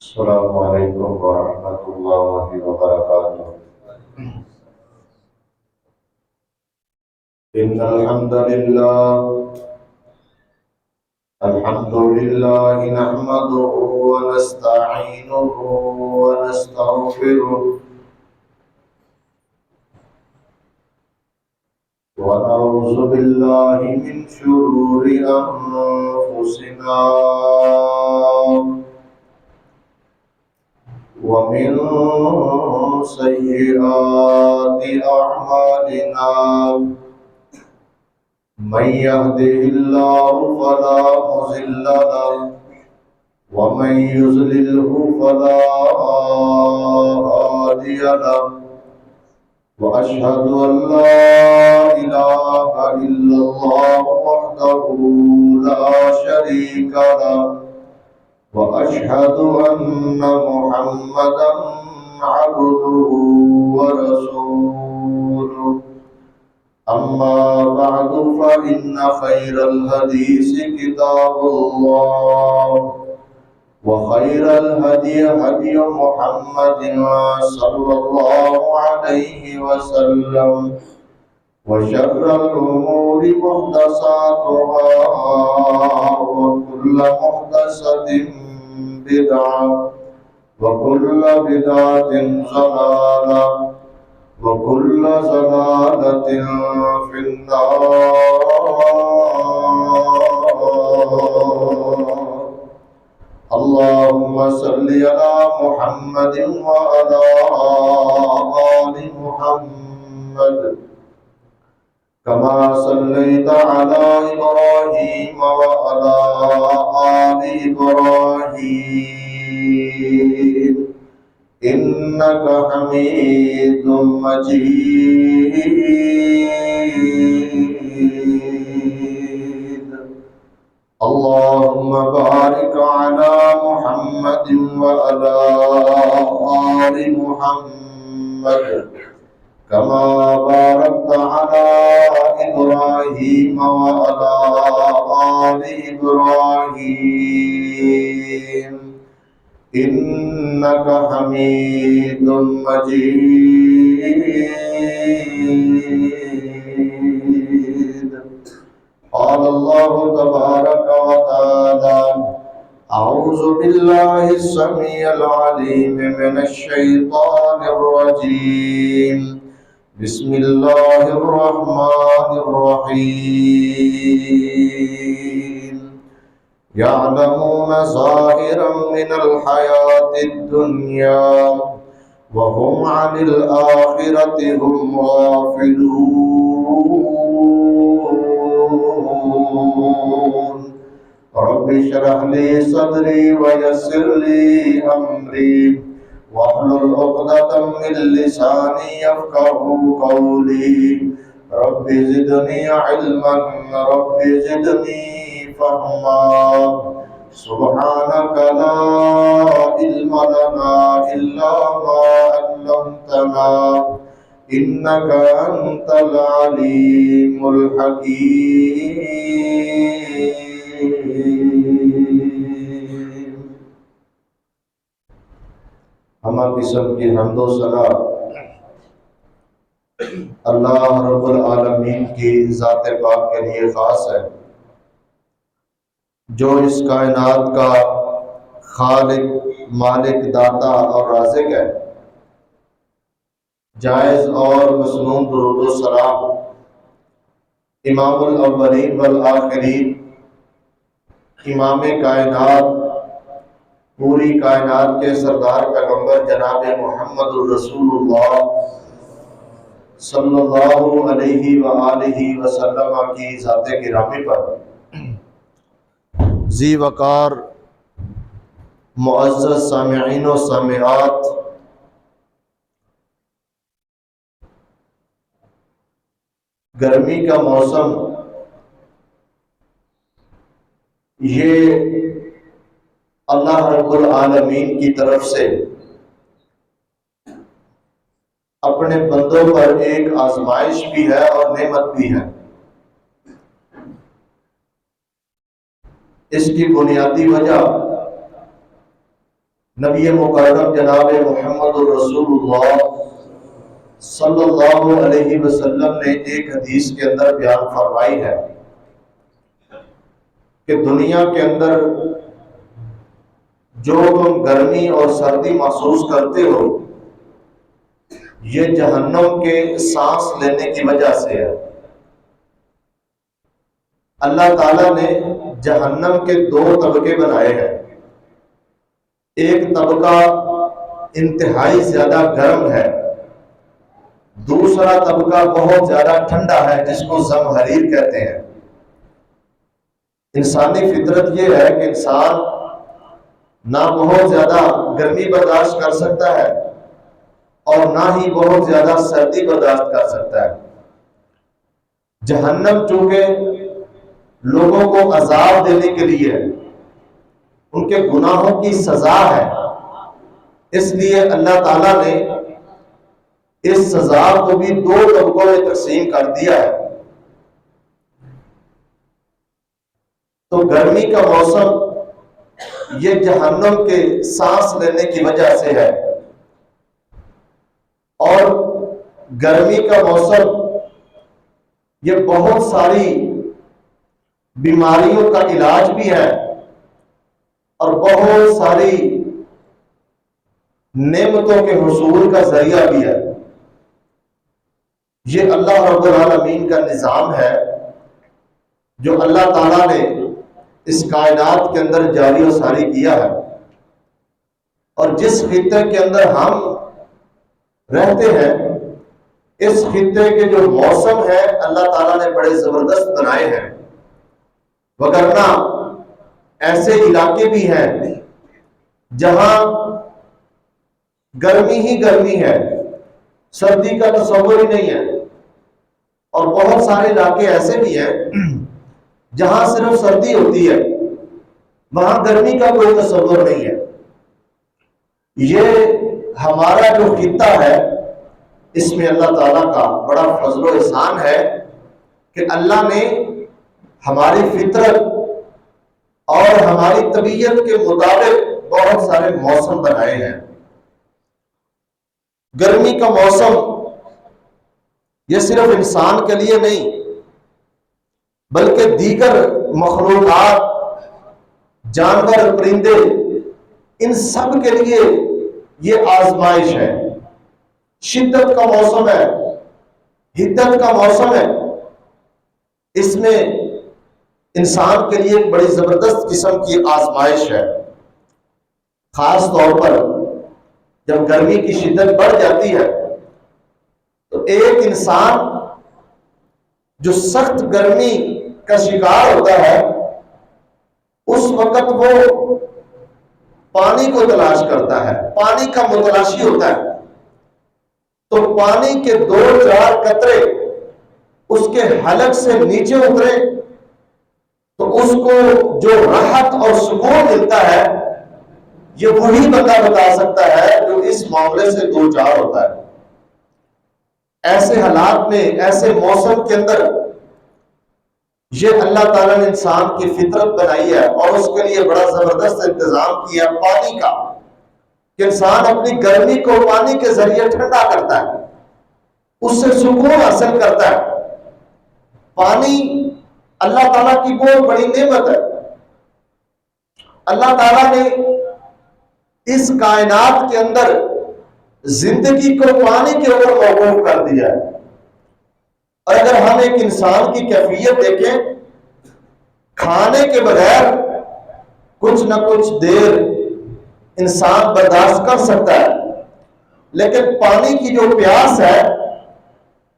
السلام علیکم ورحمۃ اللہ وبرکاتہ۔ ان الحمد للہ نحمده ونستعینه ونستغفره ونعوذ باللہ من شرور انفسنا ومن سيئات أعمالنا من يهده الله فلا مضل له ومن يضلله فلا هادي له وأشهد أن لا إله إلا الله وحده لا شريك له وأشهد أن محمدا عبده ورسوله أما بعد فإن خير الحديث كتاب الله وخير الهدي هدي محمد صلى الله عليه وسلم وشر الأمور محدثاتها وكل محدثة بدعة وكل بدعة ضلالة وكل ضلالة في النار۔ اللهم صل على محمد وعلى آل محمد كما صليت على إبراهيم وعلى آل إبراهيم إنك حميد مجيد۔ اللهم بارك على محمد وعلى آل محمد كما باركت على إبراهيم وعلى آل إبراهيم إنك حميد مجيد۔ قال الله تبارك وتعالى: أعوذ بالله السميع العليم من الشيطان الرجيم، بسم الله الرحمن الرحيم۔ يعلمون ظاهرا من الحياة الدنيا وهم عن الآخرة هم غافلون۔ رب اشرح لي صدري ويسر لي أمري واحلل عقدة من لساني يفقهوا قولي۔ رب زدني علما رب زدني فهما۔ سبحانك لا علم لنا إلا ما علمتنا إنك أنت العليم الحكيم۔ ہمہ قسم کی حمد و ثنا اللہ رب العالمین کی ذات پاک کے لیے خاص ہے، جو اس کائنات کا خالق، مالک، داتا اور رازق ہے۔ جائز اور مسنون درود و سلام امام الاولین والآخرین، امام کائنات، پوری کائنات کے سردار پیغمبر جناب محمد الرسول اللہ صلی اللہ علیہ وآلہ وسلم کی ذات گرامی پر ذی وقار معزز سامعین و سامعات، گرمی کا موسم یہ اللہ رب العالمین کی طرف سے اپنے بندوں پر ایک آزمائش بھی ہے اور نعمت بھی ہے۔ اس کی بنیادی وجہ نبی مکرم جناب محمد الرسول اللہ صلی اللہ علیہ وسلم نے ایک حدیث کے اندر بیان فرمائی ہے کہ دنیا کے اندر جو تم گرمی اور سردی محسوس کرتے ہو یہ جہنم کے سانس لینے کی وجہ سے ہے۔ اللہ تعالیٰ نے جہنم کے دو طبقے بنائے ہیں، ایک طبقہ انتہائی زیادہ گرم ہے، دوسرا طبقہ بہت زیادہ ٹھنڈا ہے جس کو زمہریر کہتے ہیں۔ انسانی فطرت یہ ہے کہ انسان نہ بہت زیادہ گرمی برداشت کر سکتا ہے اور نہ ہی بہت زیادہ سردی برداشت کر سکتا ہے۔ جہنم چونکہ لوگوں کو عذاب دینے کے لیے ان کے گناہوں کی سزا ہے، اس لیے اللہ تعالیٰ نے اس سزا کو بھی دو طبقوں میں تقسیم کر دیا ہے۔ تو گرمی کا موسم یہ جہنم کے سانس لینے کی وجہ سے ہے، اور گرمی کا موسم یہ بہت ساری بیماریوں کا علاج بھی ہے اور بہت ساری نعمتوں کے حصول کا ذریعہ بھی ہے۔ یہ اللہ رب العالمین کا نظام ہے جو اللہ تعالیٰ نے اس کائنات کے اندر جاری و ساری کیا ہے، اور جس خطے کے اندر ہم رہتے ہیں اس خطے کے جو موسم ہے اللہ تعالیٰ نے بڑے زبردست بنائے ہیں، وگرنہ ایسے علاقے بھی ہیں جہاں گرمی ہی گرمی ہے، سردی کا تصور ہی نہیں ہے، اور بہت سارے علاقے ایسے بھی ہیں جہاں صرف سردی ہوتی ہے، وہاں گرمی کا کوئی تصور نہیں ہے۔ یہ ہمارا جو خطہ ہے اس میں اللہ تعالیٰ کا بڑا فضل و احسان ہے کہ اللہ نے ہماری فطرت اور ہماری طبیعت کے مطابق بہت سارے موسم بنائے ہیں۔ گرمی کا موسم یہ صرف انسان کے لیے نہیں بلکہ دیگر مخلوقات، جانور، پرندے، ان سب کے لیے یہ آزمائش ہے۔ شدت کا موسم ہے، حدت کا موسم ہے، اس میں انسان کے لیے ایک بڑی زبردست قسم کی آزمائش ہے۔ خاص طور پر جب گرمی کی شدت بڑھ جاتی ہے تو ایک انسان جو سخت گرمی کا شکار ہوتا ہے اس وقت وہ پانی کو تلاش کرتا ہے، پانی کا متلاشی ہوتا ہے، تو پانی کے 2-4 قطرے اس کے حلق سے نیچے اترے تو اس کو جو راحت اور سکون ملتا ہے یہ وہی بندہ بتا سکتا ہے جو اس معاملے سے دوچار ہوتا ہے۔ ایسے حالات میں، ایسے موسم کے اندر یہ اللہ تعالیٰ نے انسان کی فطرت بنائی ہے اور اس کے لیے بڑا زبردست انتظام کیا پانی کا، کہ انسان اپنی گرمی کو پانی کے ذریعے ٹھنڈا کرتا ہے، اس سے سکون حاصل کرتا ہے۔ پانی اللہ تعالیٰ کی بہت بڑی نعمت ہے۔ اللہ تعالیٰ نے اس کائنات کے اندر زندگی کو پانی کے اوپر موقوف کر دیا ہے، اور اگر ہم ایک انسان کی کیفیت دیکھیں، کھانے کے بغیر کچھ نہ کچھ دیر انسان برداشت کر سکتا ہے، لیکن پانی کی جو پیاس ہے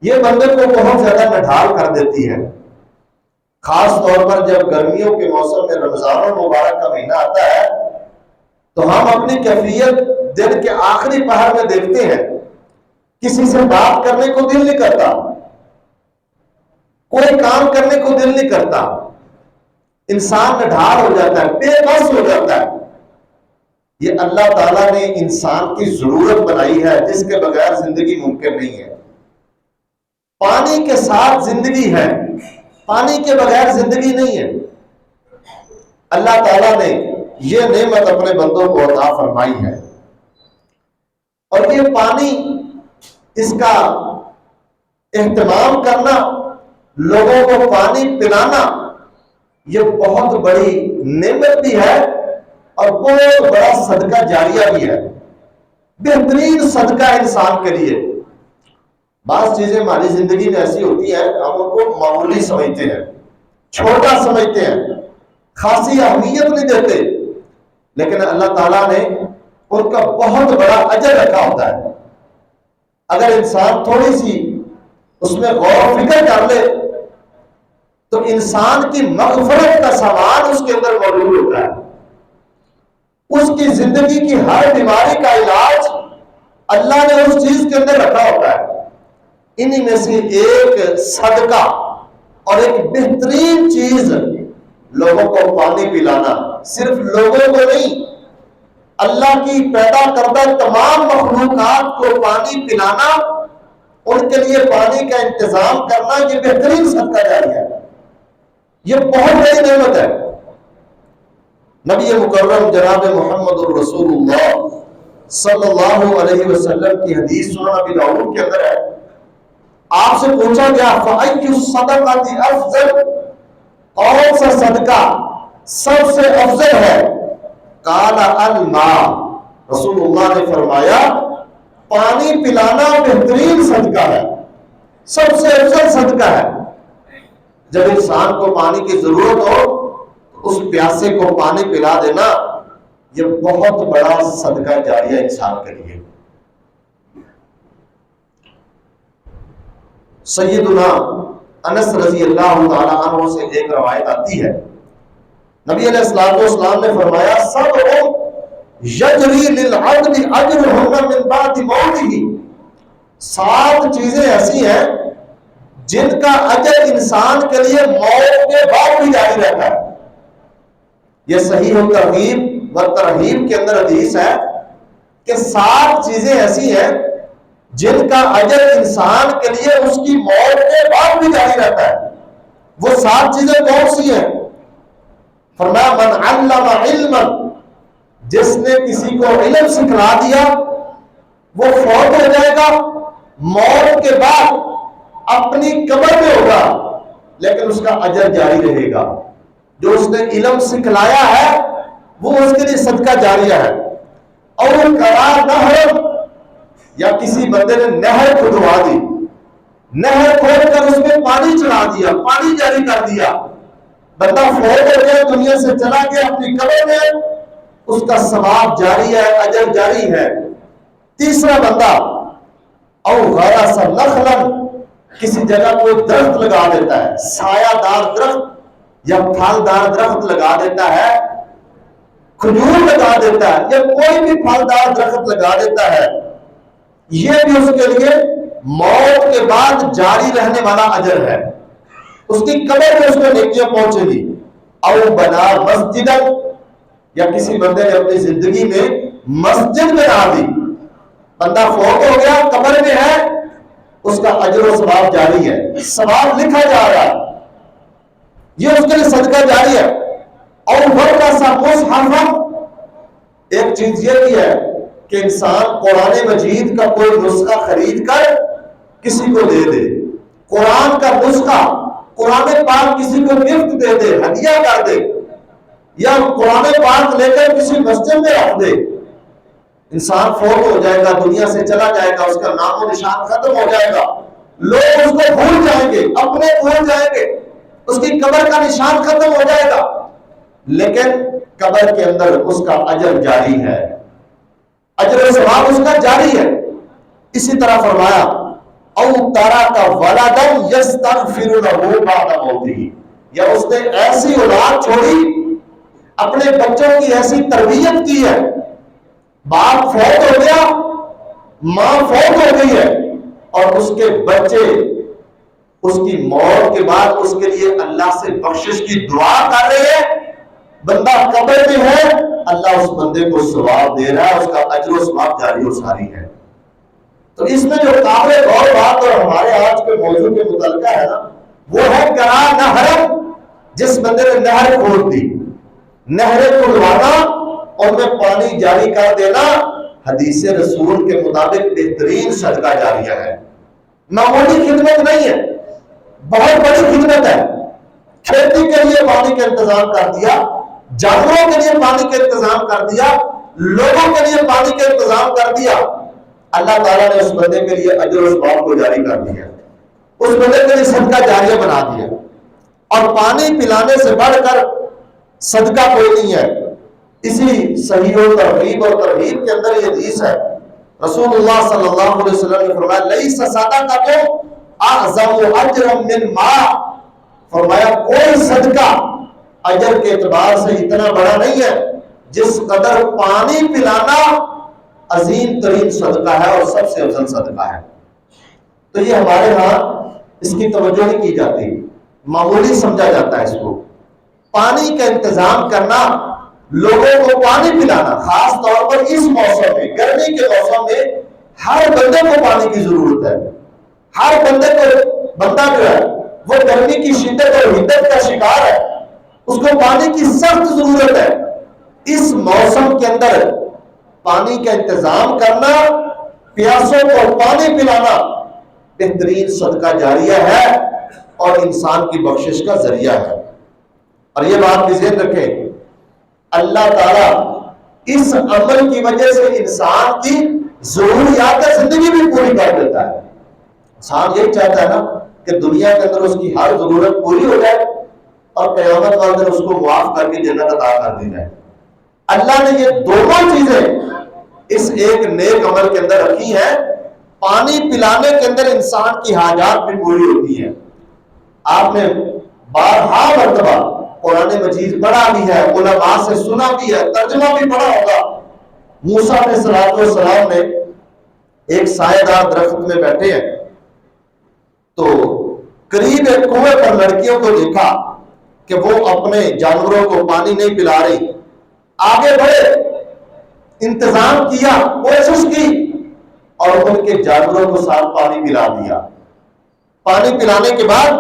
یہ بندے کو بہت زیادہ نڈھال کر دیتی ہے۔ خاص طور پر جب گرمیوں کے موسم میں رمضان المبارک کا مہینہ آتا ہے تو ہم اپنی کیفیت دن کے آخری پہر میں دیکھتے ہیں، کسی سے بات کرنے کو دل نہیں کرتا، کوئی کام کرنے کو دل نہیں کرتا، انسان نڈھال ہو جاتا ہے، بے بس ہو جاتا ہے۔ یہ اللہ تعالیٰ نے انسان کی ضرورت بنائی ہے جس کے بغیر زندگی ممکن نہیں ہے۔ پانی کے ساتھ زندگی ہے، پانی کے بغیر زندگی نہیں ہے۔ اللہ تعالیٰ نے یہ نعمت اپنے بندوں کو عطا فرمائی ہے۔ اور یہ پانی، اس کا اہتمام کرنا، لوگوں کو پانی پلانا، یہ بہت بڑی نعمت بھی ہے اور بہت بڑا صدقہ جاریہ بھی ہے، بہترین صدقہ انسان کے لیے۔ بعض چیزیں ہماری زندگی میں ایسی ہوتی ہیں ہم ان کو معمولی سمجھتے ہیں، چھوٹا سمجھتے ہیں، خاصی اہمیت نہیں دیتے، لیکن اللہ تعالیٰ نے ان کا بہت بڑا اجر رکھا ہوتا ہے۔ اگر انسان تھوڑی سی اس میں غور و فکر کر لے تو انسان کی مغفرت کا سامان اس کے اندر موجود ہوتا ہے، اس کی زندگی کی ہر بیماری کا علاج اللہ نے اس چیز کے اندر رکھا ہوتا ہے۔ انہی میں سے ایک صدقہ اور ایک بہترین چیز لوگوں کو پانی پلانا، صرف لوگوں کو نہیں، اللہ کی پیدا کردہ تمام مخلوقات کو پانی پلانا، ان کے لیے پانی کا انتظام کرنا، یہ بہترین صدقہ جاریہ ہے، یہ بہت بڑی نعمت ہے۔ نبی مکرم جناب محمد الرسول اللہ صلی اللہ علیہ وسلم کی حدیث سنن ابی داؤد کے اندر ہے، آپ سے پوچھا گیا فَأَيُّ الصَّدَقَةِ أَفْضَلُ، کون سا صدقہ سب سے افضل ہے؟ قال الماء، رسول اللہ نے فرمایا پانی پلانا بہترین صدقہ ہے، سب سے افضل صدقہ ہے۔ جب انسان کو پانی کی ضرورت ہو تو اس پیاسے کو پانی پلا دینا، یہ بہت بڑا صدقہ جاریہ انسان کے لیے۔ سیدنا انس رضی اللہ تعالی عنہ سے ایک روایت آتی ہے، نبی علیہ الصلوۃ والسلام نے فرمایا سبع یجری للعبد اجرهن من بعد موته، 7 چیزیں ایسی ہیں جن کا اجر انسان کے لیے موت کے بعد بھی جاری رہتا ہے۔ یہ صحیح الترغیب و ترہیب کے اندر حدیث ہے کہ 7 چیزیں ایسی ہیں جن کا اجر انسان کے لیے اس کی موت کے بعد بھی جاری رہتا ہے۔ وہ 7 چیزیں کون سی ہیں؟ فرمایا من علم علما، جس نے کسی کو علم سکھلا دیا، وہ فوت ہو جائے گا، موت کے بعد اپنی قبر میں ہوگا لیکن اس کا اجر جاری رہے گا۔ جو اس نے علم سکھلایا ہے وہ اس کے لیے صدقہ جاریہ ہے۔ اور قرار نہر، یا کسی بندے نے نہر کھدوا دی، نہر کھود کر اس میں پانی چلا دیا، پانی جاری کر دیا، بندہ فوت ہو گیا، دنیا سے چلا گیا، اپنی قبر میں، اس کا ثواب جاری ہے، اجر جاری ہے۔ تیسرا بندہ او غرس نخلا، کسی جگہ کوئی درخت لگا دیتا ہے، سایہ دار درخت یا پھلدار درخت لگا دیتا ہے، کھجور لگا دیتا ہے یا کوئی بھی پھلدار درخت لگا دیتا ہے، یہ بھی اس کے لیے موت کے بعد جاری رہنے والا اجر ہے، اس کی قبر میں اس کو نیکیاں پہنچے گی۔ او بنا مسجد، یا کسی بندے نے اپنی زندگی میں مسجد بنا دی، بندہ فوت ہو گیا، قبر میں ہے، اس کا اجر و ثواب جاری ہے، ثواب لکھا جا رہا ہے، یہ اس کے لیے صدقہ جاری ہے۔ اور ورثہ سا مصحف، ایک چیز یہ بھی ہے کہ انسان قرآن مجید کا کوئی نسخہ خرید کر کسی کو دے دے، قرآن کا نسخہ، قرآن پاک کسی کو گفٹ دے دے، ہدیہ کر دے، یا قرآن پاک لے کر کسی مسجد میں رکھ دے۔ انسان فوت ہو جائے گا، دنیا سے چلا جائے گا، اس کا نام و نشان ختم ہو جائے گا، لوگ اس کو بھول جائیں گے، اپنے بھول جائیں گے، اس کی قبر کا نشان ختم ہو جائے گا، لیکن قبر کے اندر اس کا اجر جاری ہے، اجر و ثواب اس کا جاری ہے۔ اسی طرح فرمایا او ترک ولدا یستغفر له بعد موته، یا اس نے ایسی اولاد چھوڑی، اپنے بچوں کی ایسی تربیت کی ہے، باپ فوت ہو گیا، ماں فوت ہو گئی ہے، اور اس کے بچے اس کی موت کے بعد اس کے لیے اللہ سے بخشش کی دعا کر رہے ہیں، بندہ قبر میں ہے، اللہ اس بندے کو ثواب دے رہا ہے، اس کا اجر و ثواب جاری و ساری ہے۔ تو اس میں جو قابل غور بات اور ہمارے آج کے موضوع کے متعلقہ ہے نا، وہ ہے قرار نہر، جس بندے نے نہر کھود دی، نہریں کھلوانا ان میں پانی جاری کر دینا حدیث رسول کے مطابق بہترین صدقہ جاریہ ہے، معمولی خدمت نہیں ہے، بہت بڑی خدمت ہے۔ کھیتی کے لیے پانی کا انتظام کر دیا، جانوروں کے لیے پانی کا انتظام کر دیا، لوگوں کے لیے پانی کا انتظام کر دیا، اللہ تعالیٰ نے اس بندے کے لیے اجر و ثواب کو جاری کر دیا، اس بندے کے لیے صدقہ جاریہ بنا دیا۔ اور پانی پلانے سے بڑھ کر صدقہ کوئی نہیں ہے۔ اسی صحیح و ترغیب اور ترہیب کے اندر یہ حدیث ہے، رسول اللہ صلی اللہ علیہ وسلم نے فرمایا لیس صدقۃ اعظم اجرا من ماء، فرمایا کوئی صدقہ اجر کے اعتبار سے اتنا بڑا نہیں ہے جس قدر پانی پلانا عظیم ترین صدقہ ہے اور سب سے افضل صدقہ ہے۔ تو یہ ہمارے ہاں اس کی توجہ نہیں کی جاتی، معمولی سمجھا جاتا ہے اس کو۔ پانی کا انتظام کرنا، لوگوں کو پانی پلانا، خاص طور پر اس موسم میں، گرمی کے موسم میں ہر بندے کو پانی کی ضرورت ہے۔ ہر بندے کو، بندہ جو ہے وہ گرمی کی شدت اور حدت کا شکار ہے، اس کو پانی کی سخت ضرورت ہے۔ اس موسم کے اندر پانی کا انتظام کرنا، پیاسوں کو پانی پلانا بہترین صدقہ جاریہ ہے اور انسان کی بخشش کا ذریعہ ہے۔ اور یہ بات بھی ذہن رکھیں، اللہ تعالیٰ اس عمل کی وجہ سے انسان کی ضروریات زندگی بھی پوری کر دیتا ہے۔ انسان یہی چاہتا ہے نا کہ دنیا کے اندر اس کی ہر ضرورت پوری ہو جائے اور قیامت والے دن اس کو معاف کر کے جنت عطا کر دی جائے۔ اللہ نے یہ دونوں چیزیں اس ایک نیک عمل کے اندر رکھی ہیں۔ پانی پلانے کے اندر انسان کی حاجات بھی پوری ہوتی ہیں۔ آپ نے بارہا مرتبہ قرآن مجید پڑھا بھی ہے، علماء سے سنا بھی ہے، ترجمہ بھی پڑھا ہوگا۔ موسیٰ علیہ السلام نے ایک سایہ دار درخت میں بیٹھے ہیں تو قریب ایک کنویں پر لڑکیوں کو دیکھا کہ وہ اپنے جانوروں کو پانی نہیں پلا رہی، آگے بڑھے، انتظام کیا، کوشش کی اور ان کے جانوروں کو ساتھ پانی پلا دیا۔ پانی پلانے کے بعد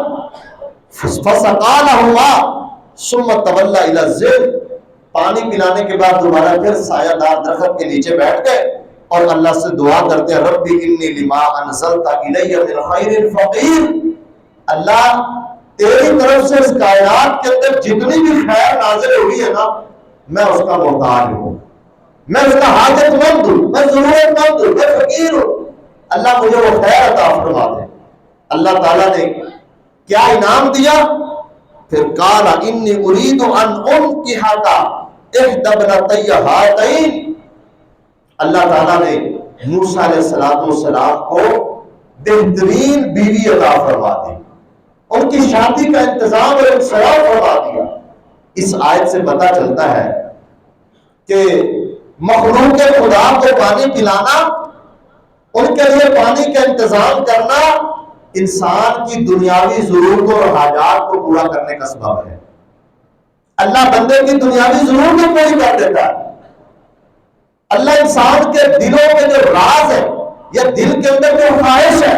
فَسَقَىٰ لَهُمَا ثُمَّ تَوَلَّىٰ إِلَى الظِّلِّ، پانی پلانے کے بعد دوبارہ پھر سایہ دار درخت کے نیچے بیٹھ گئے اور اللہ سے دعا کرتے ہیں ربی انی لما انزلت الی من خیر فقیر، اللہ تیری طرف سے اس کائنات کے اندر جتنی بھی خیر نازل ہوئی ہے نا، میں اس کا محتاج ہوں، میں اس کا حاجت مند ہوں، میں ضرورت مند ہوں، میں فقیر ہوں، اللہ مجھے وہ خیر عطا فرما دے۔ اللہ تعالیٰ نے کیا انعام دیا؟ پھر قال انی ارید ان انکحک احدی ابنتی ہاتین، اللہ تعالیٰ نے موسیٰ علیہ السلام کو بہترین بیوی عطا فرما دی، ان کی شادی کا انتظام اور انصراف فرما دیا۔ اس آیت سے پتہ چلتا ہے کہ مخلوق خدا کو پانی پلانا، ان کے لیے پانی کا انتظام کرنا انسان کی دنیاوی ضرورتوں اور حاجات کو پورا کرنے کا سبب ہے۔ اللہ بندے کی دنیاوی ضرورتیں پوری کر دیتا ہے۔ اللہ انسان کے دلوں کے جو راز ہے یا دل کے اندر جو خواہش ہے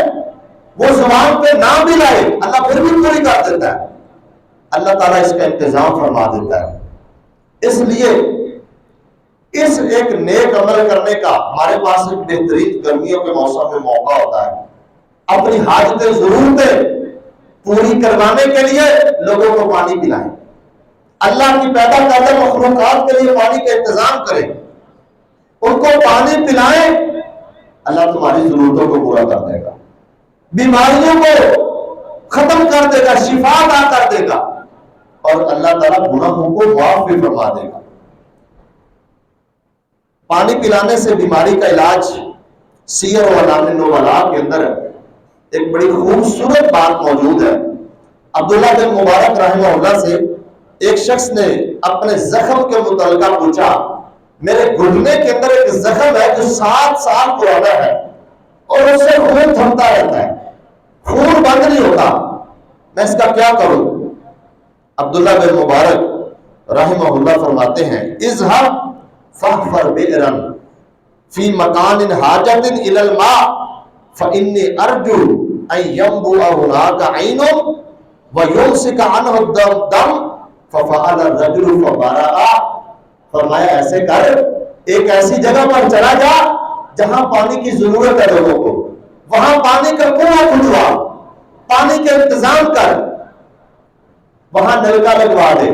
وہ زبان پہ نہ بھی لائے، اللہ پھر بھی پوری کر دیتا ہے۔ اللہ تعالیٰ اس کا انتظام فرما دیتا ہے۔ اس لیے اس ایک نیک عمل کرنے کا ہمارے پاس ایک بہترین گرمیوں کے موسم میں موقع ہوتا ہے، اپنی حاجتیں ضرورتیں پوری کروانے کے لیے لوگوں کو پانی پلائیں، اللہ کی پیدا کردہ مخلوقات کے لیے پانی کا انتظام کریں، ان کو پانی پلائیں، اللہ تمہاری ضرورتوں کو پورا کر دے گا، بیماریوں کو ختم کر دے گا، شفا عطا کر دے گا اور اللہ تعالیٰ گناہوں کو معاف بھی فرما دے گا۔ پانی پلانے سے بیماری کا علاج سیر و علام نبلاء کے اندر ایک بڑی خوبصورت بات موجود ہے۔ عبداللہ بن مبارک رحمہ اللہ سے ایک شخص نے اپنے زخم کے متعلقہ پوچھا، میرے گھٹنے کے اندر ایک زخم ہے جو 7 سال پرانا ہے اور اس سے خون تھمتا رہتا ہے، خون بند نہیں ہوتا، میں اس کا کیا کروں؟ عبداللہ بن مبارک رحمہ اللہ فرماتے ہیں اذهب فاحفر بئرا فی مکان حاجت الی الماء فانی ارجو ان ينبع هناك عین ويمسك عنه الدم ففعل الرجل فبرأ، فرمایا ایسے کر، ایک ایسی جگہ پر چلا جا جہاں پانی کی ضرورت ہے لوگوں کو، وہاں پانی کا کنواں کھدوا، پانی کا انتظام کر، وہاں نلکا لگوا دے،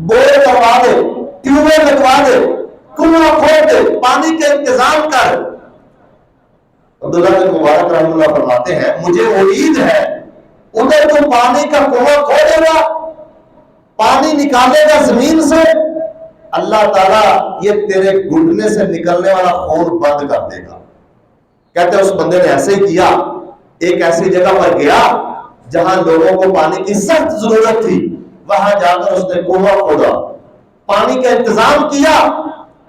بور کروا دے، ٹیوب ویل لگوا دے، کنواں کھود دے، پانی کا انتظام کر۔ عبداللہ بن مبارک رحمہ اللہ فرماتے ہیں مجھے امید ہے ادھر تو پانی کا کنواں کھودے گا، پانی نکالے گا زمین سے، اللہ تعالیٰ یہ تیرے گھٹنے سے نکلنے والا خون بند کر دے گا۔ کہتے ہیں اس بندے نے ایسے ہی کیا، ایک ایسی جگہ پر گیا جہاں لوگوں کو پانی کی سخت ضرورت تھی، وہاں جا کر اس نے کنواں کھودا، پانی کا انتظام کیا،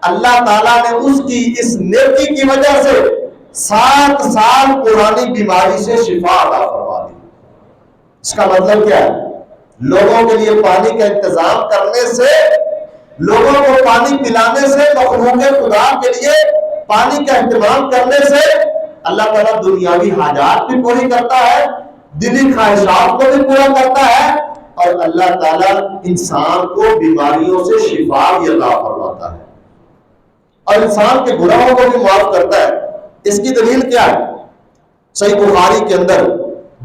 اللہ تعالیٰ نے اس کی اس نیکی کی وجہ سے 7 سال پرانی بیماری سے شفا عطا فرما دی۔ اس کا مطلب کیا ہے؟ لوگوں کے لیے پانی کا انتظام کرنے سے، لوگوں کو پانی پلانے سے، مخلوق خدا کے لیے پانی کا اہتمام کرنے سے اللہ تعالیٰ دنیاوی حاجات بھی پوری کرتا ہے، دلی خواہشات کو بھی پورا کرتا ہے، اور اللہ تعالیٰ انسان کو بیماریوں سے شفا بھی عطا فرماتا ہے، اور انسان کے گناہوں کو بھی معاف کرتا ہے۔ اس کی دلیل کیا ہے؟ صحیح بخاری کے اندر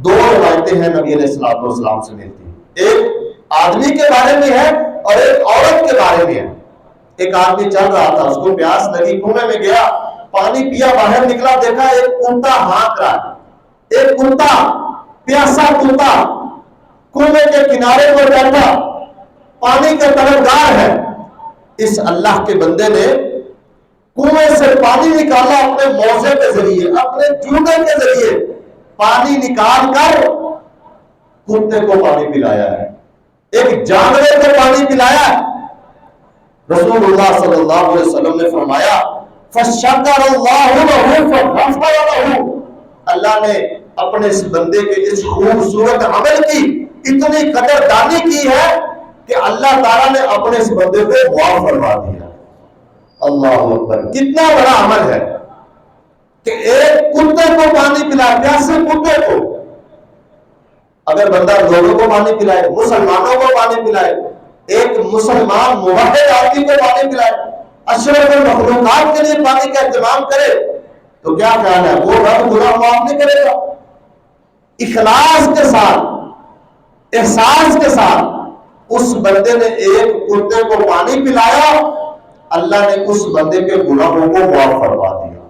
2 روایتیں ہیں نبی علیہ الصلوۃ والسلام سے ملتی ہیں، ایک آدمی کے بارے میں ہے اور ایک عورت کے بارے میں ہے۔ ایک آدمی چل رہا تھا، اس کو پیاس لگی، کنویں میں گیا، پانی پیا، باہر نکلا، دیکھا ایک کتا ہانک رہا ہے، ایک کتا، پیاسا کتا کنویں کے کنارے پر بیٹھا، پانی کا طلبگار ہے۔ اس اللہ کے بندے نے کنویں سے پانی نکالا، اپنے موزے کے ذریعے، اپنے جوتے کے ذریعے پانی نکال کر کتے کو پانی پلایا ہے، ایک جانور کو پانی پلایا ہے۔ رسول اللہ صلی اللہ علیہ وسلم نے فرمایا فَشَكَرَ اللَّهُ لَهُ فَغَفَرَ لَهُ، اللہ نے اپنے اس بندے کے اس خوبصورت عمل کی اتنی قدردانی کی ہے کہ اللہ تعالیٰ نے اپنے اس بندے کو معاف فرما دیا۔ اللہ اکبر، کتنا بڑا عمل ہے کہ ایک کتے کو پانی پلائے، پیاسے کتے کو۔ اگر بندہ لوگوں کو پانی پلائے، مسلمانوں کو پانی پلائے، ایک مسلمان موحد آدمی کو پانی پلائے، اشرف المخلوقات کے لیے پانی کا اہتمام کرے، تو کیا خیال ہے وہ رب گناہ معاف نہیں کرے گا؟ اخلاص کے ساتھ، احساس کے ساتھ اس بندے نے ایک کتے کو پانی پلایا، اللہ نے اس بندے کے گناہوں کو معاف فرما دیا۔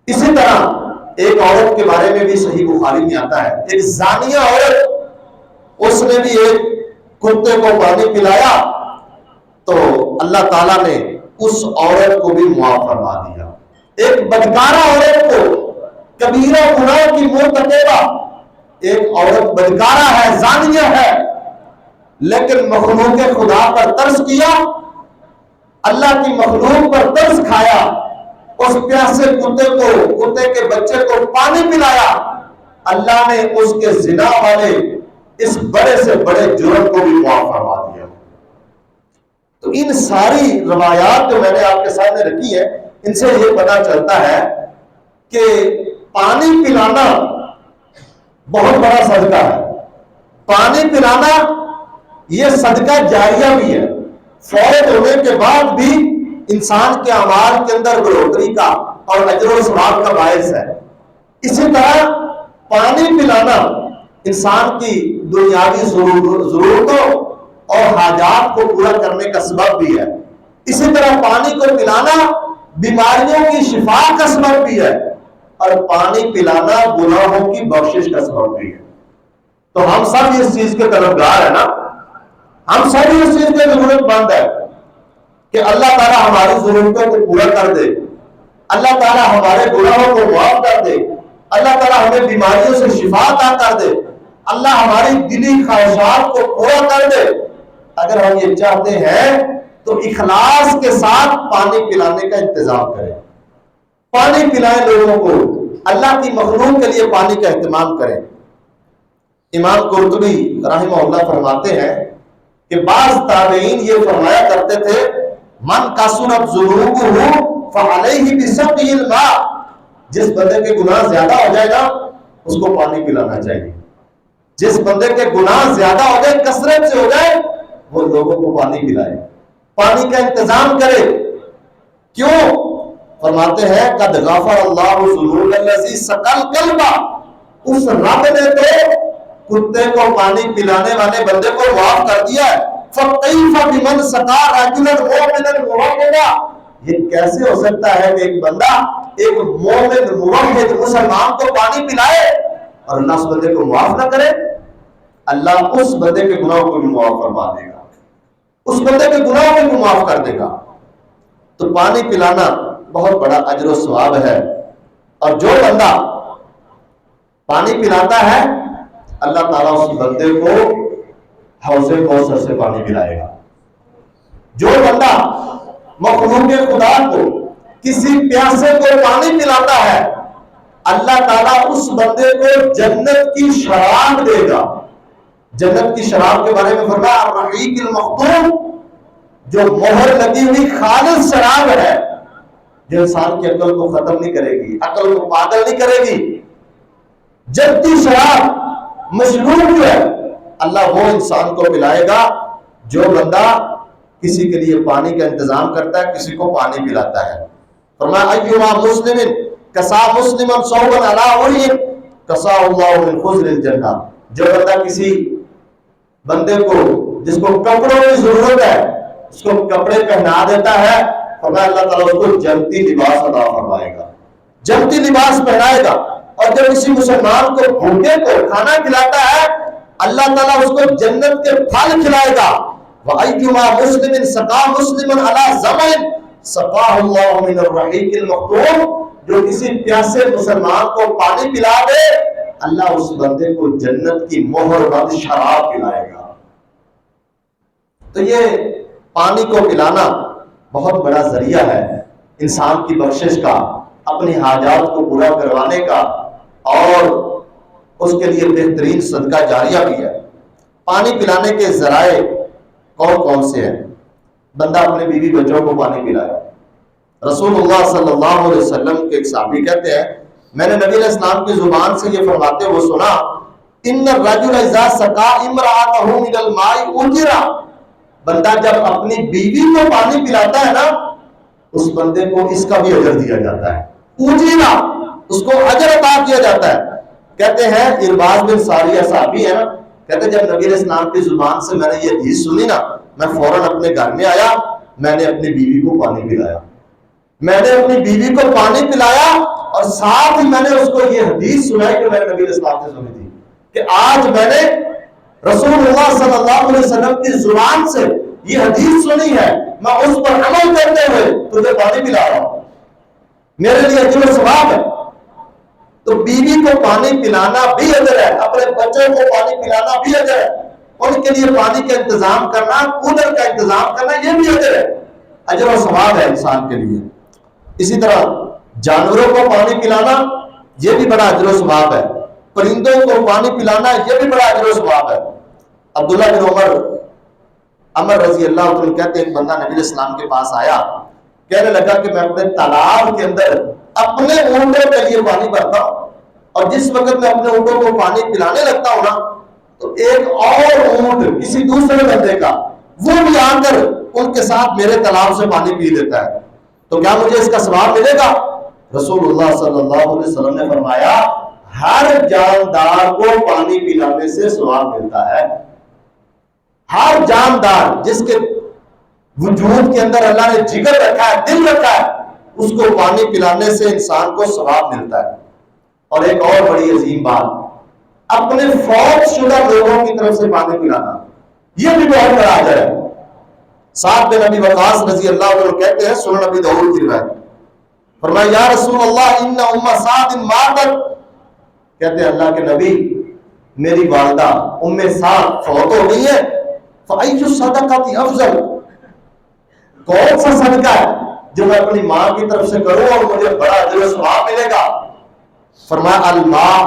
اسی طرح ایک عورت کے بارے میں بھی صحیح بخاری میں آتا ہے، ایک زانیہ عورت، اس نے بھی ایک کتے کو پانی پلایا تو اللہ تعالیٰ نے اس عورت کو بھی معاف فرما دیا۔ ایک بدکارہ عورت کو، کبیرہ گناہ کی مرتکبہ ایک عورت بدکارہ ہے، زانیہ ہے، لیکن مخلوق خدا پر ترس کیا، اللہ کی مخلوق پر ترس کھایا، اس پیاسے کتے کو، کتے کے بچے کو پانی پلایا، اللہ نے اس کے زنا والے اس بڑے سے بڑے جرم کو بھی معاف فرما دیا۔ تو ان ساری روایات جو میں نے آپ کے سامنے رکھی ہے، ان سے یہ پتہ چلتا ہے کہ پانی پلانا بہت بڑا صدقہ ہے۔ پانی پلانا یہ صدقہ جاریہ بھی ہے، فوت ہونے کے بعد بھی انسان کے اعمال کے اندر بڑھوتری کا اور اجر و ثواب کا باعث ہے۔ اسی طرح پانی پلانا انسان کی دنیاوی ضرورتوں اور حاجات کو پورا کرنے کا سبب بھی ہے۔ اسی طرح پانی کو پلانا بیماریوں کی شفا کا سبب بھی ہے، اور پانی پلانا گناہوں کی بخشش کا سبب بھی ہے۔ تو ہم سب اس چیز کے طلبگار ہیں نا، ہم سب اس چیز کے ضرورت مند ہے کہ اللہ تعالیٰ ہماری ضرورتوں کو پورا کر دے، اللہ تعالیٰ ہمارے گناہوں کو معاف کر دے، اللہ تعالیٰ ہمیں بیماریوں سے شفا عطا کر دے، اللہ ہماری دلی خواہشات کو پورا کر دے۔ اگر ہم یہ چاہتے ہیں تو اخلاص کے ساتھ پانی پلانے کا انتظام کریں، پانی پلائیں لوگوں کو، اللہ کی مخلوق کے لیے پانی کا اہتمام کریں۔ امام قرطبی رحمہ اللہ فرماتے ہیں کہ بعض تابعین یہ فرمایا کرتے تھے من کثرت ذنوبہ فعلیہ بسقی الماء، جس بندے کے گناہ زیادہ ہو جائے گا اس کو پانی پلانا چاہیے، جس بندے کے گناہ زیادہ ہو جائے، کثرت سے ہو جائے، وہ لوگوں کو پانی پلائے، پانی کا انتظام کرے۔ کیوں؟ فرماتے ہیں قد غفر اللہ ذنوب الذی سقى الکلب، اس رب نے تو کتے کو پانی پلانے والے بندے کو معاف کر دیا ہے۔ فَكَيْفَ بِمَنْ سَقَى رَجُلًا مُؤْمِنًا مُوَحِّدًا، یہ کیسے ہو سکتا ہے کہ ایک بندہ ایک مومن موحد مسلمان کو پانی پلائے اور اللہ اس بندے کو معاف نہ کرے؟ اللہ اس بندے کے گناہوں کو بھی معاف فرما دے گا، اس بندے کے گناہوں کو بھی معاف کر دے گا۔ تو پانی پلانا بہت بڑا اجر و ثواب ہے، اور جو بندہ پانی پلاتا ہے اللہ تعالیٰ اس بندے کو حوض کوثر سے پانی پلائے گا۔ جو بندہ مخلوق خدا کو کسی پیاسے کو پانی پلاتا ہے اللہ تعالیٰ اس بندے کو جنت کی شراب دے گا۔ جنت کی شراب کے بارے میں فرمایا الرحیق المختوم، جو مہر لگی ہوئی خالص شراب ہے، جو انسان کی عقل کو ختم نہیں کرے گی، عقل کو پاگل نہیں کرے گی۔ جنتی شراب مشروب ہے، اللہ وہ انسان کو پلائے گا جو بندہ کسی کے لیے پانی کا انتظام کرتا ہے، کسی کو پانی پلاتا ہے۔ فرمایا ایما مسلم کسا مسلما ثوبا علی عری کسا اللہ من خزر الجنہ، جو بندہ کسی بندے کو جس کو کپڑوں کی ضرورت ہے اس کو کپڑے پہنا دیتا ہے، فرمایا اللہ تعالیٰ اس کو جنتی لباس عطا فرمائے گا، جنتی لباس پہنائے گا۔ اور جب کسی مسلمان کو بھوکے کو کھانا کھلاتا ہے اللہ تعالیٰ اس کو جنت کے پھل کھلائے گا۔ وَأَيُّمَا مُسْلِمٍ سَقَى مُسْلِمًا عَلَى ظَمَإٍ سَقَاهُ اللَّهُ مِنَ الرَّحِيقِ الْمَخْتُومِ، جو کسی پیاسے مسلمان کو پانی پلا دے اللہ اس بندے کو جنت کی مہر بند شراب پلائے گا۔ تو یہ پانی کو پلانا بہت بڑا ذریعہ ہے انسان کی بخشش کا، اپنی حاجات کو پورا کروانے کا، اور اس کے لیے بہترین صدقہ جاریہ بھی ہے۔ پانی پلانے کے ذرائع کون کون سے ہیں؟ بندہ اپنے بیوی بچوں کو پانی پلائے۔ رسول اللہ صلی اللہ علیہ وسلم کے ایک صحابی کہتے ہیں میں نے نبی علیہ السلام کی زبان سے یہ فرماتے ہوئے سنا ان الرجل اذا سقى امرأته من الماء اجر، بندہ جب اپنی بیوی کو پانی پلاتا ہے نا اس بندے کو اس کا بھی اجر دیا جاتا ہے، اجرا، اس کو اجر عطا کیا جاتا ہے۔ کہتے ہیں ارباز بن ساریہ صحابی ہے نا، کہتے جب نبی علیہ السلام کی زبان سے میں نے یہ حدیث سنی نا میں فوراً اپنے گھر میں آیا، میں نے اپنی بیوی کو پانی پلایا، میں نے اپنی بیوی کو پانی پلایا اور ساتھ ہی میں نے اس کو یہ حدیث سنائی کہ میں نے نبی علیہ السلام سے سنی تھی کہ آج میں نے رسول اللہ صلی اللہ علیہ وسلم کی زبان سے یہ حدیث سنی ہے، میں اس پر عمل کرتے ہوئے تجھے پانی پلا رہا ہوں، میرے لیے اجر و ثواب ہے۔ تو بیوی کو پانی پلانا بھی اجر ہے، اپنے بچوں کو پانی پلانا بھی اجر ہے، ان کے لیے پانی کا انتظام کرنا، کولر کا انتظام کرنا یہ بھی اجر ہے، اجر و ثواب ہے انسان کے لیے۔ اسی طرح جانوروں کو پانی پلانا یہ بھی بڑا اجر و ثواب ہے، پرندوں کو پانی پلانا یہ بھی بڑا اجر و ثواب ہے۔ عبداللہ بن عمر رضی اللہ عنہ کہتے ہیں ایک بندہ نبی علیہ السلام کے پاس آیا، کہنے لگا کہ میں اپنے تالاب کے اندر اپنے اونٹوں کے لیے پانی بھرتا ہوں، اور جس وقت میں اپنے اونٹوں کو پانی پلانے لگتا ہوں نا تو ایک اور اونٹ کسی دوسرے بندے کا وہ بھی آ کر ان کے ساتھ میرے تالاب سے پانی پی لیتا ہے، تو کیا مجھے اس کا ثواب ملے گا؟ رسول اللہ صلی اللہ علیہ وسلم نے فرمایا ہر جاندار کو پانی پلانے سے ثواب ملتا ہے، ہر جاندار جس کے وجود کے اندر اللہ نے جگر رکھا ہے، دل رکھا ہے، اس کو پانی پلانے سے انسان کو ثواب ملتا ہے۔ اور ایک اور بڑی عظیم بات، اپنے فوت شدہ لوگوں کی طرف سے پانی پلانا یہ بھی بہت بڑا اجر ہے۔ سعد بن ابی وقاص رضی اللہ عنہ کہتے ہیں سنن ابی داؤد کی روایت، فرمایا یا رسول اللہ ان ام سعد ماتت، کہتے ہیں اللہ کے نبی میری والدہ ام سعد فوت ہو گئی ہے، فأی الصدقۃ افضل، کون سا صدقہ ہے جو میں اپنی ماں کی طرف سے کروں اور مجھے بڑا اجر و ثواب ملے گا؟ فرمایا الماء،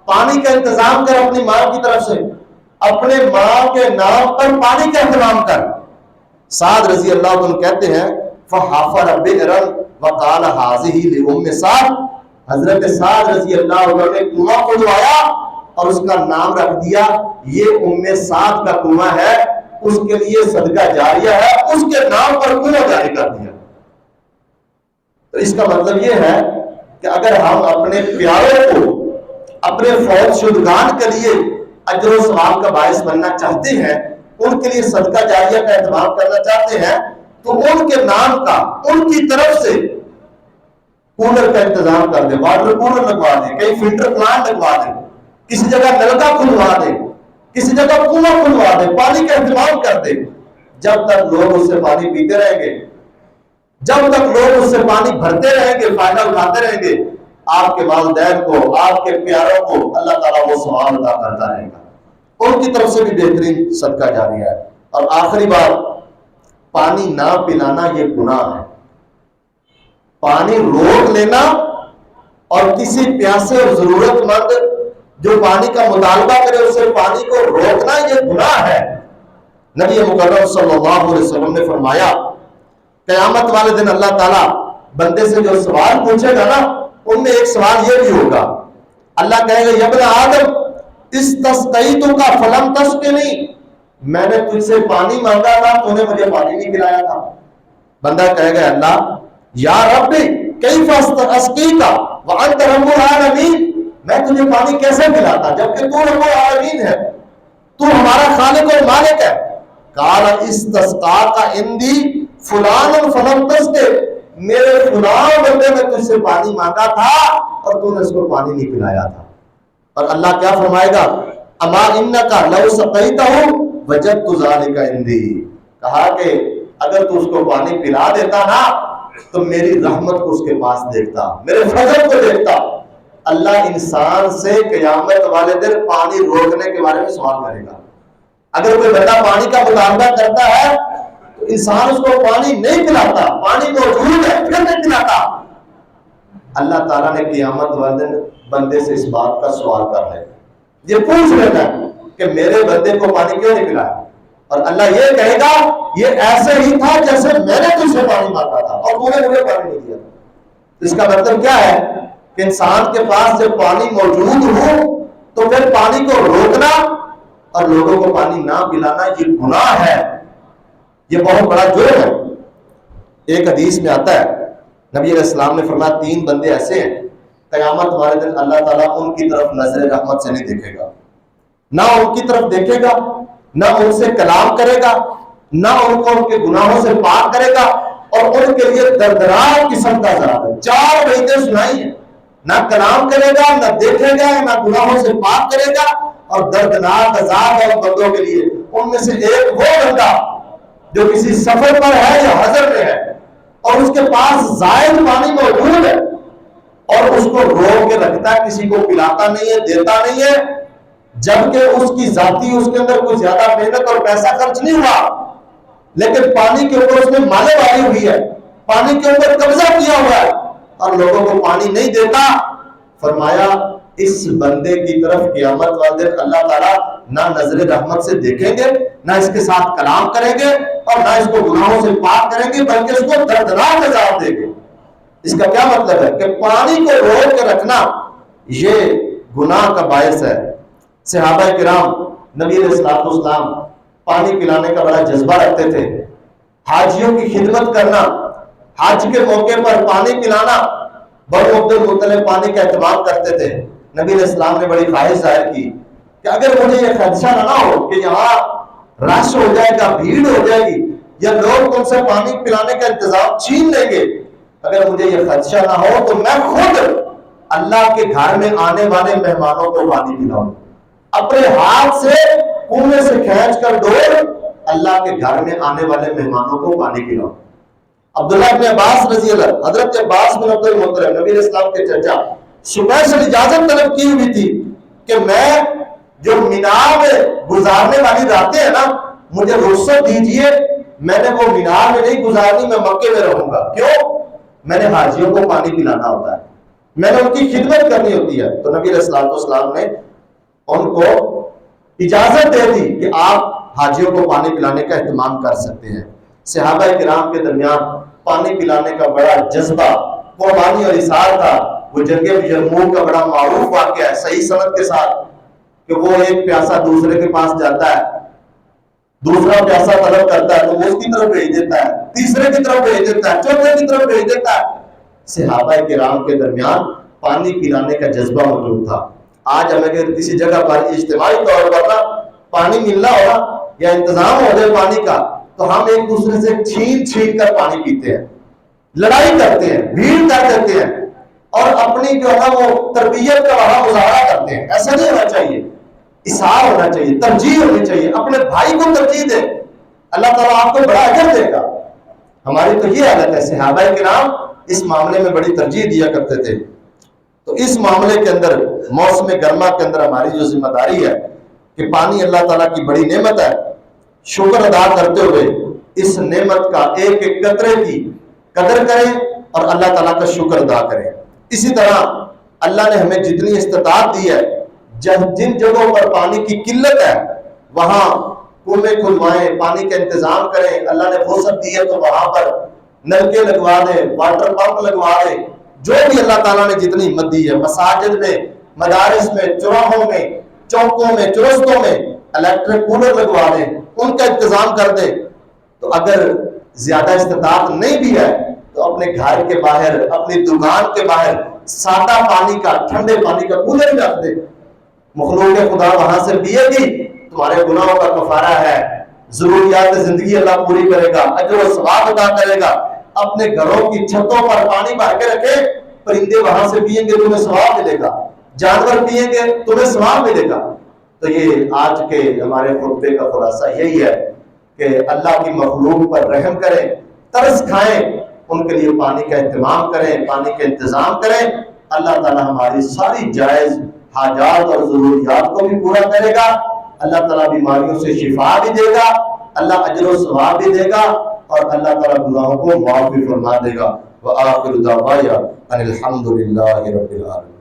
پانی کا انتظام کر اپنی ماں کی طرف سے، اپنے ماں کے نام پر پانی کا انتظام کر۔ سعد رضی اللہ عنہ کہتے ہیں فحفر بئرا وقال هذه لام سعد، حضرت سعد رضی اللہ عنہ نے کنواں کھدوایا اور اس کا نام رکھ دیا یہ ام سعد کا کنواں ہے، اس کے لیے صدقہ جاریہ ہے، اس کے نام پر کنواں جاری کر دیا۔ تو اس کا مطلب یہ ہے کہ اگر ہم اپنے پیاروں کو، اپنے فوت شدگان کے لیے اجر و ثواب کا باعث بننا چاہتے ہیں، ان کے لیے صدقہ جاریہ کا اہتمام کرنا چاہتے ہیں، تو ان کے نام کا، ان کی طرف سے کولر کا انتظام کر دیں، واٹر کولر لگوا دیں، کہیں فلٹر پلانٹ لگوا دیں، کسی جگہ نلکا کھلوا دیں، کسی جگہ کنواں کھلوا دیں، پانی کا اہتمام کر دیں۔ جب تک لوگ اس سے پانی پیتے رہیں گے، جب تک لوگ اس سے پانی بھرتے رہیں گے، فائدہ اٹھاتے رہیں گے، آپ کے والدین کو، آپ کے پیاروں کو اللہ تعالیٰ وہ ثواب عطا کرتا رہے گا۔ ان کی طرف سے بھی بہترین صدقہ جاریہ ہے۔ اور آخری بات، پانی نہ پلانا یہ گناہ ہے۔ پانی روک لینا اور کسی پیاسے اور ضرورت مند جو پانی کا مطالبہ کرے اسے پانی کو روکنا یہ گناہ ہے۔ نبی مکرم صلی اللہ علیہ وسلم نے فرمایا قیامت والے دن اللہ تعالیٰ بندے سے جو سوال پوچھے گا نا، ان میں ایک سوال یہ بھی ہوگا، اللہ کہے گا یا ابن آدم استسقیتک فلم تسقنی، میں نے تجھ سے پانی مانگا تھا تو نے مجھے پانی نہیں پلایا تھا۔ بندہ کہے گا اللہ یا رب کیف اسقیک وانت رب العالمین، میں تجھے پانی کیسے پلاتا جبکہ تو رب العالمین ہے، تو ہمارا خالق اور مالک ہے۔ قال استسقاک عندی فلان فلم تسقی، میرے فلاں بندے میں تجھ سے پانی مانگا تھا اور تو نے اس کو پانی نہیں پلایا تھا۔ اور اللہ کیا فرمائے گا اما انک لو سقیتہ وجدت ذلک عندی، کہا کہ اگر تو اس کو پانی پلا دیتا نا تو میری رحمت کو اس کے پاس دیکھتا، میرے فضل کو دیکھتا۔ اللہ انسان سے قیامت والے دن پانی روکنے کے بارے میں سوال کرے گا۔ اگر کوئی بندہ پانی کا مطالبہ کرتا ہے تو انسان اس کو پانی نہیں پلاتا، پانی موجود ہے پھر نہیں پلاتا، اللہ تعالیٰ نے قیامت والے دن بندے سے اس بات کا سوال کر ہے، یہ پوچھ لیتا ہے کہ میرے بندے کو پانی کیوں نہیں پلایا؟ اور اللہ یہ کہے گا یہ ایسے ہی تھا جیسے میں نے تجھ سے پانی مانگا تھا اور تو نے مجھے پانی نہیں دیا تھا۔ اس کا مطلب کیا ہے کہ انسان کے پاس جب پانی موجود ہو تو پھر پانی کو روکنا اور لوگوں کو پانی نہ پلانا یہ گناہ ہے، یہ بہت بڑا جرم ہے۔ ایک حدیث میں آتا ہے نبی علیہ السلام نے فرمایا 3 بندے ایسے ہیں قیامت والے دن اللہ تعالیٰ ان کی طرف نظر رحمت سے نہیں دیکھے گا، نہ ان کی طرف دیکھے گا، نہ ان سے کلام کرے گا، نہ ان کو ان کے گناہوں سے پاک کرے گا، اور ان کے لیے دردناک قسم کا عذاب ہے۔ 4 باتیں سنائی ہیں، نہ کلام کرے گا، نہ دیکھے گا، نہ گناہوں سے پاک کرے گا، اور دردناک عذاب ہے ان بندوں کے لیے۔ ان میں سے ایک وہ بندہ جو کسی سفر پر ہے یا حضر میں ہے اور اس کے پاس زائد پانی موجود ہے اور اس کو روک کے رکھتا ہے، کسی کو پلاتا نہیں ہے، دیتا نہیں ہے، جبکہ اس کی ذاتی اس کے اندر کوئی زیادہ محنت اور پیسہ خرچ نہیں ہوا، لیکن پانی کے اوپر اس نے مالے والی ہوئی ہے، پانی کے اوپر قبضہ کیا ہوا ہے اور لوگوں کو پانی نہیں دیتا۔ فرمایا اس بندے کی طرف قیامت والے دن اللہ تعالیٰ نہ نظر رحمت سے دیکھیں گے، نہ اس کے ساتھ کلام کریں گے، اور نہ اس کو گناہوں سے پاک کریں گے، بلکہ اس کو دردناک عذاب دیں گے۔ اس کا کیا مطلب ہے کہ پانی کو روک کے رکھنا یہ گناہ کا باعث ہے۔ صحابہ کرام نبی علیہ السلام پانی پلانے کا بڑا جذبہ رکھتے تھے، حاجیوں کی خدمت کرنا، حج کے موقع پر پانی پلانا، بنو عبد المطلب پانی کا اہتمام کرتے تھے۔ نبی علیہ السلام نے بڑی خواہش ظاہر کی کہ اگر مجھے یہ خدشہ نہ ہو کہ یہاں رش ہو جائے گا، بھیڑ ہو جائے گی، یا لوگ تم سے پانی پلانے کا انتظام چھین لیں گے، اگر مجھے یہ خدشہ نہ ہو تو میں خود اللہ کے گھر میں آنے والے مہمانوں کو پانی پلاؤں، اپنے ہاتھ سے کنویں سے کھینچ کر ڈول اللہ کے گھر میں آنے والے مہمانوں کو پانی پلاؤں۔ عبداللہ بن عباس رضی اللہ، حضرت عباس بن عبد المطلب نبی علیہ السلام کے چچا، اسپیشل اجازت طلب کی ہوئی تھی کہ میں جو مینار میں گزارنے والی راتیں ہیں نا مجھے رخصت دیجئے، میں نے وہ مینار میں نہیں گزارنی، میں مکے میں رہوں گا۔ کیوں؟ میں نے حاجیوں کو پانی پلانا ہوتا ہے، میں نے ان کی خدمت کرنی ہوتی ہے۔ تو نبی علیہ السلام نے ان کو اجازت دے دی کہ آپ حاجیوں کو پانی پلانے کا اہتمام کر سکتے ہیں۔ صحابہ کرام کے درمیان پانی پلانے کا بڑا جذبہ، قربانی اور اثار تھا۔ وہ جنگ یرموک کا بڑا معروف واقعہ ہے صحیح سند کے ساتھ کہ وہ ایک پیاسا دوسرے کے پاس جاتا ہے دوسرا پیاسا طلب کرتا ہے تو وہ اس کی طرف بھیج دیتا ہے، تیسرے کی طرف بھیج دیتا ہے، چوتھے کی طرف بھیج دیتا ہے۔ صحابہ کرام کے درمیان پانی پلانے کا جذبہ موجود تھا۔ آج ہمیں اگر کسی جگہ پر اجتماعی طور پر پانی ملنا ہوگا یا انتظام ہو جائے پانی کا، تو ہم ایک دوسرے سے چھین چھین کر پانی پیتے ہیں، لڑائی کرتے ہیں، بھیڑ کر دیتے ہیں، اور اپنی جو ہے وہ تربیت کا وہاں مظاہرہ کرتے ہیں۔ ایسا نہیں ہونا چاہیے، اصحار ہونا چاہیے، ترجیح ہونی چاہیے، اپنے بھائی کو ترجیح دے، اللہ تعالیٰ آپ کو بڑا اجر دے گا۔ ہماری تو یہ حالت ہے، صحابہ کرام اس معاملے میں بڑی ترجیح دیا کرتے تھے۔ تو اس معاملے کے اندر موسم گرما کے اندر ہماری جو ذمہ داری ہے کہ پانی اللہ تعالیٰ کی بڑی نعمت ہے، شکر ادا کرتے ہوئے اس نعمت کا ایک ایک قطرے کی قدر کریں اور اللہ تعالیٰ کا شکر ادا کریں۔ اسی طرح اللہ نے ہمیں جتنی استطاعت دی ہے، جن جگہوں پر پانی کی قلت ہے وہاں کنویں کھلوائیں، پانی کا انتظام کریں۔ اللہ نے فرصت دی ہے تو وہاں پر نلکے لگوا دیں، واٹر پمپ لگوا دیں، جو بھی اللہ تعالیٰ نے جتنی ہمت دی ہے، مساجد میں، مدارس میں، چوراہوں میں، چوکوں میں، چرستوں میں الیکٹرک کولر لگوا دیں، ان کا انتظام کر دیں۔ تو اگر زیادہ استطاعت نہیں بھی ہے تو اپنے گھر کے باہر، اپنی دکان کے باہر سادہ پانی کا، ٹھنڈے پانی کا کولر رکھ دیں۔ مخلوق خدا وہاں سے پیے گی، تمہارے گناہوں کا کفارہ ہے، ضروریات زندگی اللہ پوری کرے گا، اجر و ثواب عطا کرے گا۔ اپنے گھروں کی چھتوں پر پانی بھر کے رکھے، پرندے وہاں سے پیئیں گے تمہیں ثواب ملے گا، جانور پیئیں گے تمہیں ثواب ملے گا۔ تو یہ آج کے ہمارے خطبے کا خلاصہ یہی ہے کہ اللہ کی مخلوق پر رحم کریں، ترس کھائیں، ان کے لیے پانی کا اہتمام کریں، پانی کا انتظام کریں۔ اللہ تعالیٰ ہماری ساری جائز حاجات اور ضروریات کو بھی پورا کرے گا، اللہ تعالیٰ بیماریوں سے شفا بھی دے گا، اللہ اجر و ثواب بھی دے گا، اور اللہ تعالیٰ گناہوں کو معاف بھی فرما دے گا۔ وآخر دعوانا ان الحمد للہ رب العالمین۔